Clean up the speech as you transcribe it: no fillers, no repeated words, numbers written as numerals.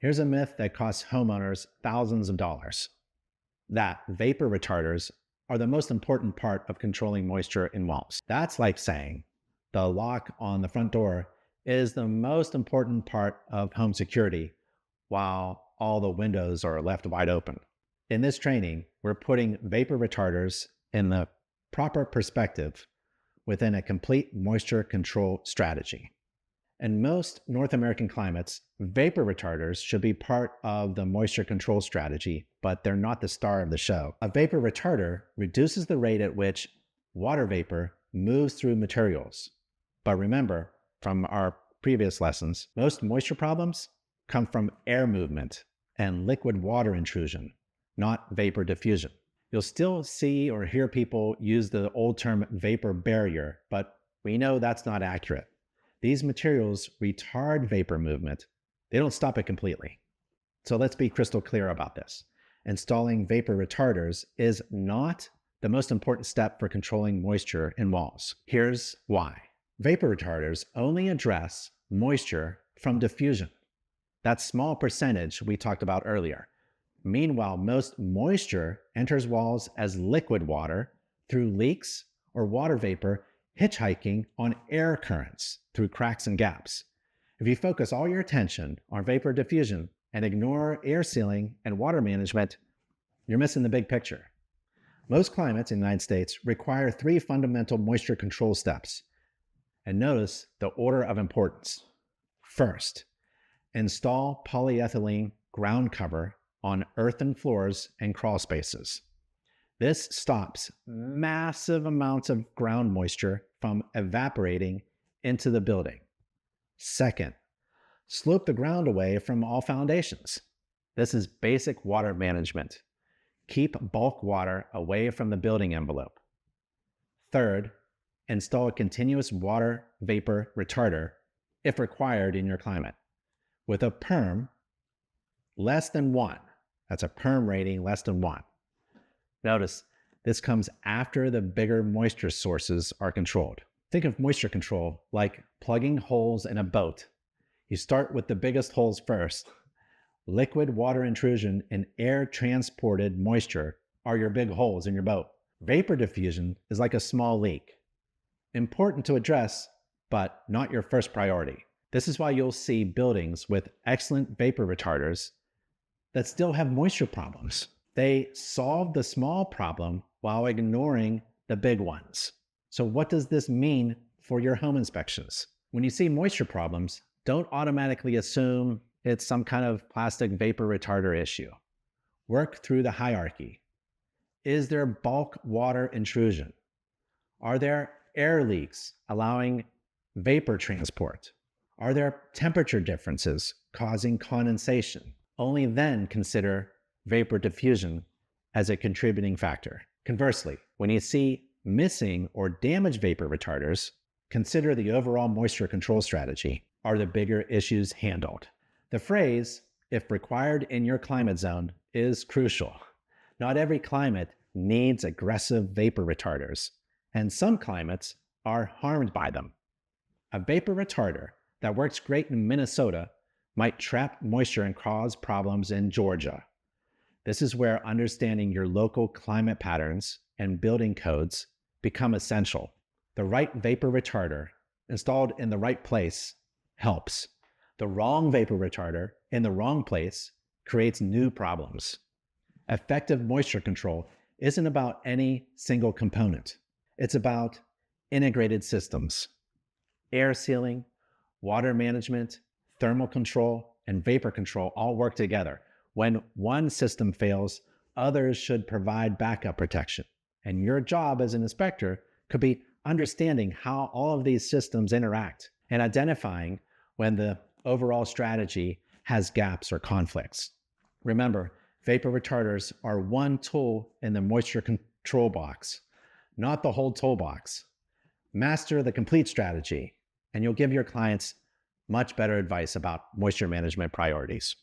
Here's a myth that costs homeowners thousands of dollars: that vapor retarders are the most important part of controlling moisture in walls. That's like saying the lock on the front door is the most important part of home security while all the windows are left wide open. In this training, we're putting vapor retarders in the proper perspective within a complete moisture control strategy. In most North American climates, vapor retarders should be part of the moisture control strategy, but they're not the star of the show. A vapor retarder reduces the rate at which water vapor moves through materials. But remember, from our previous lessons, most moisture problems come from air movement and liquid water intrusion, not vapor diffusion. You'll still see or hear people use the old term vapor barrier, but we know that's not accurate. These materials retard vapor movement. They don't stop it completely. So let's be crystal clear about this. Installing vapor retarders is not the most important step for controlling moisture in walls. Here's why. Vapor retarders only address moisture from diffusion, that small percentage we talked about earlier. Meanwhile, most moisture enters walls as liquid water through leaks or water vapor hitchhiking on air currents through cracks and gaps. If you focus all your attention on vapor diffusion and ignore air sealing and water management, you're missing the big picture. Most climates in the United States require 3 fundamental moisture control steps. And notice the order of importance. First, install polyethylene ground cover on earthen floors and crawl spaces. This stops massive amounts of ground moisture from evaporating into the building. Second, slope the ground away from all foundations. This is basic water management. Keep bulk water away from the building envelope. Third, install a continuous water vapor retarder if required in your climate with a PERM less than 1. That's a PERM rating less than 1. Notice this comes after the bigger moisture sources are controlled. Think of moisture control like plugging holes in a boat. You start with the biggest holes first. Liquid water intrusion and air transported moisture are your big holes in your boat. Vapor diffusion is like a small leak. Important to address, but not your first priority. This is why you'll see buildings with excellent vapor retarders that still have moisture problems. They solve the small problem while ignoring the big ones. So what does this mean for your home inspections? When you see moisture problems, don't automatically assume it's some kind of plastic vapor retarder issue. Work through the hierarchy. Is there bulk water intrusion? Are there air leaks allowing vapor transport? Are there temperature differences causing condensation? Only then consider vapor diffusion as a contributing factor. Conversely, when you see missing or damaged vapor retarders, consider the overall moisture control strategy. Are the bigger issues handled? The phrase, if required in your climate zone, is crucial. Not every climate needs aggressive vapor retarders, and some climates are harmed by them. A vapor retarder that works great in Minnesota might trap moisture and cause problems in Georgia. This is where understanding your local climate patterns and building codes become essential. The right vapor retarder installed in the right place helps. The wrong vapor retarder in the wrong place creates new problems. Effective moisture control isn't about any single component. It's about integrated systems. Air sealing, water management, thermal control, and vapor control all work together. When one system fails, others should provide backup protection. And your job as an inspector could be understanding how all of these systems interact and identifying when the overall strategy has gaps or conflicts. Remember, vapor retarders are one tool in the moisture control box, not the whole toolbox. Master the complete strategy, and you'll give your clients much better advice about moisture management priorities.